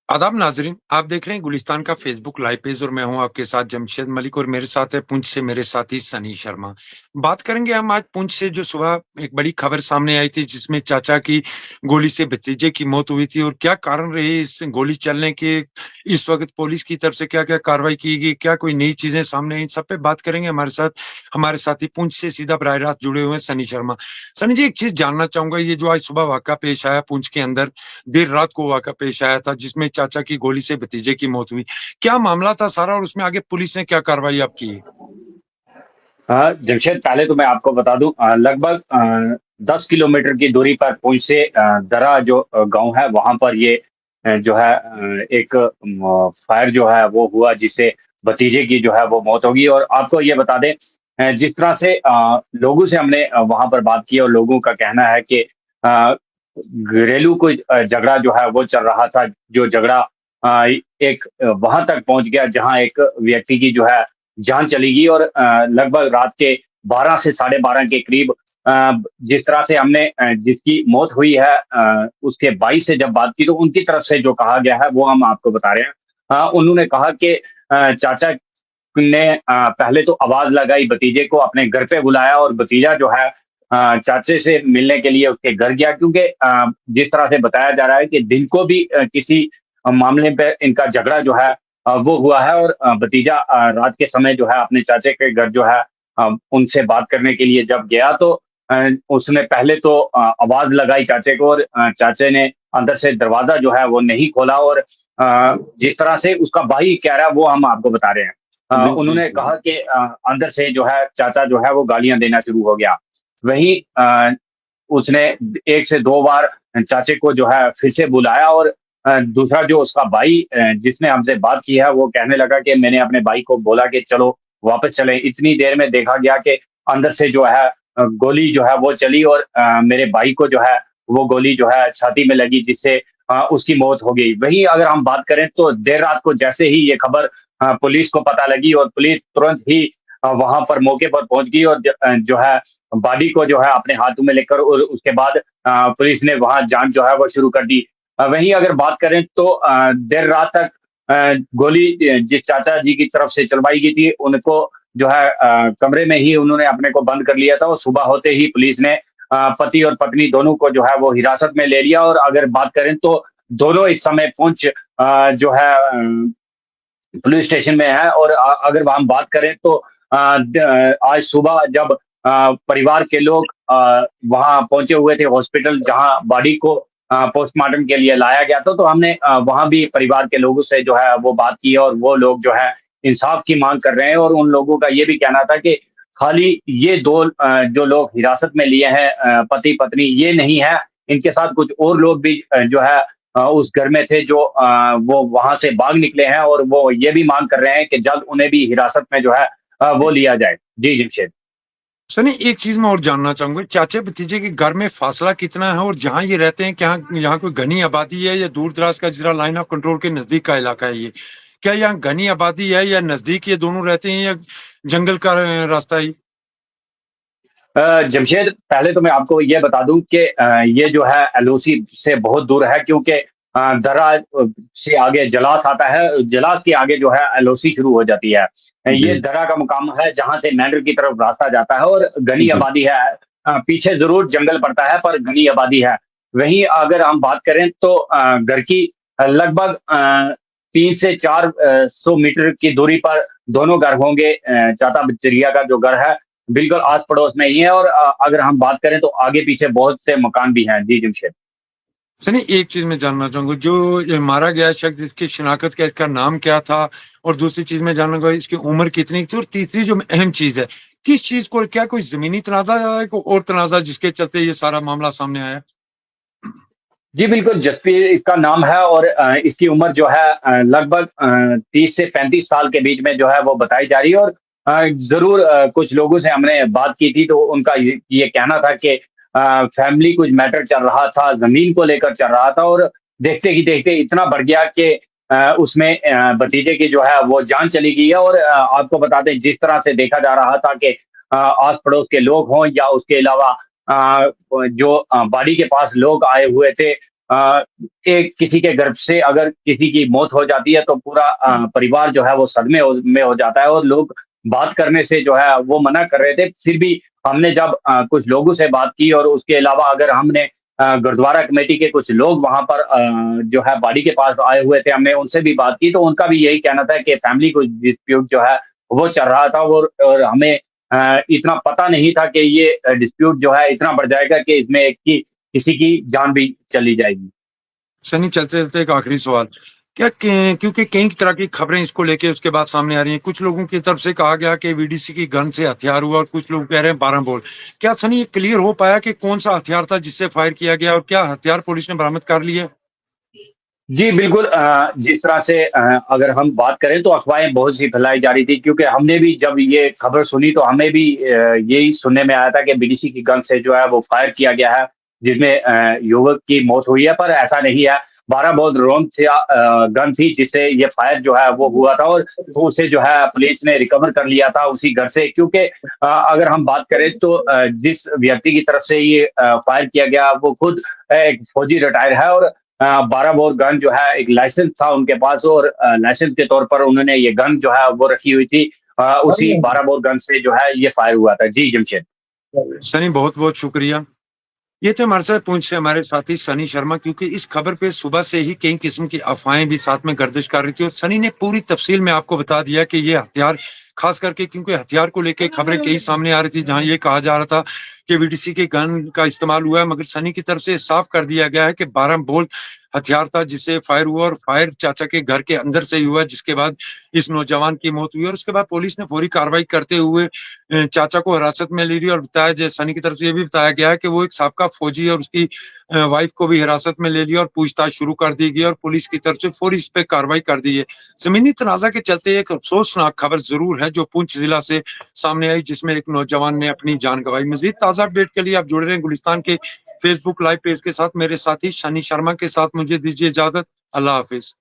आदाब नाजरीन, आप देख रहे हैं गुलिस्तान का फेसबुक लाइव पेज और मैं हूं आपके साथ जमशेद मलिक और मेरे साथ है पुंछ से मेरे साथी सनी शर्मा। बात करेंगे हम आज पुंछ से जो सुबह एक बड़ी खबर सामने आई थी जिसमें चाचा की गोली से भतीजे की मौत हुई थी और क्या कारण रहे इस गोली चलने के। इस वक्त पुलिस की तरफ से क्या-क्या कार्रवाई की गई, क्या कोई नई चीजें सामने आई, इन सब पे बात करेंगे। हमारे साथ हमारे साथी पुंछ से सीधा बराह रास्त जुड़े हुए हैं सनी शर्मा। सनी जी, एक चीज जानना चाहूंगा, ये जो आज सुबह वाकया पेश आया पुंछ के अंदर, देर रात को वाक़या पेश आया था जिसमें चाचा की गोली से भतीजे की मौत हुई। क्या मामला था सारा और उसमें आगे पुलिस ने क्या कार्रवाई अब की है? हाँ, जमशेद पहले तो मैं आपको बता दूँ लगभग 10 किलोमीटर की दूरी पर पुंछ से दर्रा जो गाँव है वहाँ पर ये जो है एक फायर जो है वो हुआ जिससे भतीजे की जो है वो मौत हो गई और आपको ये बता दें जिस तरह से लोगों से हमने वहाँ पर बात की और लोगों का कहना है कि अ, घरेलू कोई झगड़ा जो है वो चल रहा था, जो झगड़ा एक वहाँ तक पहुँच गया जहाँ एक व्यक्ति की जो है जान चली गई और लगभग रात के 12 से साढ़े 12 के करीब जिस तरह से हमने जिसकी मौत हुई है उसके भाई से जब बात की तो उनकी तरफ से जो कहा गया है वो हम आपको बता रहे हैं। उन्होंने कहा कि चाचा ने पहले तो आवाज़ लगाई भतीजे को अपने घर पे बुलाया और भतीजा जो है चाचे से मिलने के लिए उसके घर गया क्योंकि जिस तरह से बताया जा रहा है कि दिन को भी किसी मामले पे इनका झगड़ा जो है वो हुआ है और भतीजा रात के समय जो है अपने चाचे के घर जो है उनसे बात करने के लिए जब गया तो उसने पहले तो आवाज़ लगाई चाचे को और चाचे ने अंदर से दरवाज़ा जो है वो नहीं खोला और जिस तरह से उसका भाई कह रहा है वो हम आपको बता रहे हैं। बिल्कुल उन्होंने सही। कहा कि अंदर से जो है चाचा जो है वो गालियाँ देना शुरू हो गया। वहीं उसने 1 से 2 बार चाचे को जो है फिर से बुलाया और दूसरा जो उसका भाई जिसने हमसे बात की है वो कहने लगा कि मैंने अपने भाई को बोला कि चलो वापस चलें। इतनी देर में देखा गया कि अंदर से जो है गोली जो है वो चली और मेरे भाई को जो है वो गोली जो है छाती में लगी जिससे उसकी मौत हो गई। वहीं अगर हम बात करें तो देर रात को जैसे ही ये खबर पुलिस को पता लगी और पुलिस तुरंत ही वहाँ पर मौके पर पहुँच गई और जो है बॉडी को जो है अपने हाथों में लेकर और उसके बाद पुलिस ने वहाँ जाँच जो है वो शुरू कर दी। वहीं अगर बात करें तो देर रात तक गोली जिस चाचा जी की तरफ से चलवाई गई थी, उनको जो है कमरे में ही उन्होंने अपने को बंद कर लिया था और सुबह होते ही पुलिस ने पति और पत्नी दोनों को जो है वो हिरासत में ले लिया और अगर बात करें तो दोनों इस समय पुंछ जो है पुलिस स्टेशन में है और अगर हम बात करें तो आज सुबह जब परिवार के लोग वहाँ पहुँचे हुए थे हॉस्पिटल जहाँ बॉडी को पोस्टमार्टम के लिए लाया गया था, तो हमने वहाँ भी परिवार के लोगों से जो है वो बात की और वो लोग जो है इंसाफ की माँग कर रहे हैं और उन लोगों का ये भी कहना था कि खाली ये 2 जो लोग हिरासत में लिए हैं पति-पत्नी ये नहीं है, इनके साथ कुछ और लोग भी जो है उस घर में थे जो वो वहाँ से भाग निकले हैं और वो ये भी माँग कर रहे हैं कि जल्द उन्हें भी हिरासत में जो है वो लिया जाए। जी, जमशेद। सनी, एक चीज़ मैं और जानना चाहूँगा, चाचे-भतीजे के घर में फासला कितना है और जहाँ ये रहते हैं क्या यहाँ कोई घनी आबादी है या दूर-दराज का ज़रा लाइन ऑफ कंट्रोल के नज़दीक का इलाका है ये? क्या यहाँ घनी आबादी है या नज़दीक ये दोनों रहते हैं या जंगल का रास्ता है ये? जमशेद पहले तो मैं आपको ये बता दूँ कि ये जो है एलओसी से बहुत दूर है क्योंकि दर्रा से आगे जलास आता है, जलास के आगे जो है एलओसी शुरू हो जाती है। ये जी, दर्रा का मुकाम है जहाँ से मेंढर की तरफ रास्ता जाता है और घनी जी। आबादी है। पीछे ज़रूर जंगल पड़ता है पर घनी आबादी है। वहीं अगर हम बात करें तो घर की लगभग 3 से 4 100 मीटर की दूरी पर दोनों घर होंगे। चाचा भतीजा का जो घर है बिल्कुल आस-पड़ोस में ही है और अगर हम बात करें तो आगे-पीछे बहुत से मकान भी हैं। जी, जमशेद। सनी, एक चीज़ मैं जानना चाहूँगा, जो ये मारा गया शख्स इसकी शिनाख्त क्या, इसका नाम क्या था? और दूसरी चीज़ मैं जानना चाहूँगा इसकी उम्र कितनी थी? और तीसरी जो अहम चीज़ है, किस चीज़ को, क्या कोई ज़मीनी तनाज़ा है, कोई और तनाज़ा जिसके चलते ये सारा मामला सामने आया? जी, बिल्कुल जसप्रीत इसका नाम है और इसकी उम्र जो है लगभग 30 से 35 साल के बीच में जो है वो बताई जा रही है और ज़रूर कुछ लोगों से हमने बात की थी तो उनका ये कहना था कि फैमिली कुछ मैटर चल रहा था, ज़मीन को लेकर चल रहा था और देखते ही देखते इतना बढ़ गया कि उसमें भतीजे की जो है वो जान चली गई है और आपको बता दें जिस तरह से देखा जा रहा था कि आस-पड़ोस के लोग हों या उसके अलावा जो बॉडी के पास लोग आए हुए थे एक किसी के गर्भ से अगर किसी की मौत हो जाती है तो पूरा परिवार जो है वो सदमे में हो जाता है और लोग बात करने से जो है वो मना कर रहे थे। फिर भी हमने जब कुछ लोगों से बात की और उसके अलावा अगर हमने गुरुद्वारा कमेटी के कुछ लोग वहाँ पर जो है बॉडी के पास आए हुए थे, हमने उनसे भी बात की तो उनका भी यही कहना था कि फैमिली कुछ डिस्प्यूट जो है वो चल रहा था और हमें इतना पता नहीं था कि ये डिस्प्यूट जो है इतना बढ़ जाएगा कि इसमें एक की किसी की जान भी चली जाएगी। सनी चलते-चलते एक आखिरी सवाल, क्या के क्योंकि कई तरह की खबरें इसको लेके उसके बाद सामने आ रही हैं, कुछ लोगों की तरफ से कहा गया कि वीडीसी की गन से हथियार हुआ और कुछ लोग कह रहे हैं 12 बोर। क्या सनी ये क्लियर हो पाया कि कौन-सा हथियार था जिससे फायर किया गया और क्या हथियार पुलिस ने बरामद कर लिया है? जी, बिल्कुल जिस तरह से अगर हम बात करें तो अफ़वाहें बहुत सी फैलाई जा रही थी क्योंकि हमने भी जब ये खबर सुनी तो हमें भी यही सुनने में आया था कि बीडीसी की गन से जो है वो फायर किया गया है, जिसमें युवक की मौत हुई है, पर ऐसा नहीं है। 12 बोर राउंड से गन थी जिससे ये फायर जो है वो हुआ था और उसे जो है पुलिस ने रिकवर कर लिया था उसी घर से क्योंकि अगर हम बात करें तो जिस व्यक्ति की तरफ से ये फायर किया गया वो खुद एक फौजी रिटायर है और 12 बोर गन जो है एक लाइसेंस था उनके पास और लाइसेंस के तौर पर उन्होंने ये गन जो है वो रखी हुई थी। उसी 12 बोर गन से जो है ये फायर हुआ था। जी, जमशेद। सनी बहुत-बहुत शुक्रिया। ये थे हमारे साथ पुंछ से हमारे साथी सनी शर्मा क्योंकि इस खबर पे सुबह से ही कई किस्म की अफवाहें भी साथ में गर्दिश कर रही थी और सनी ने पूरी तफसील में आपको बता दिया कि ये हथियार खास करके क्योंकि हथियार को लेके खबरें कई सामने आ रही थी जहां ये कहा जा रहा था कि वीडीसी के गन का इस्तेमाल हुआ है मगर सनी की तरफ से साफ कर दिया गया है कि 12 बोल हथियार था जिससे फायर हुआ और फायर चाचा के घर के अंदर से ही हुआ जिसके बाद इस नौजवान की मौत हुई और उसके बाद पुलिस ने फौरी कार्रवाई करते हुए चाचा को हिरासत में ले लिया और बताया जय सनी की तरफ से ये भी बताया गया है कि वो एक साबका फौजी है और उसकी वाइफ को भी हिरासत में ले लिया और पूछताछ शुरू कर दी गई और पुलिस की तरफ से फौरी इस पे कार्रवाई कर दी है। जमीनी तनाज़ा के चलते एक अफसोसनाक खबर ज़रूर है जो पुंछ जिला से सामने आई जिसमें एक नौजवान ने अपनी जान गँवाई। मज़ीद ताज़ा अपडेट के लिए आप जुड़े रहें गुलिस्तान के फेसबुक लाइव पेज के साथ। मेरे साथी शनि शर्मा के साथ मुझे दीजिए इजाज़त। अल्लाह हाफ़िज़।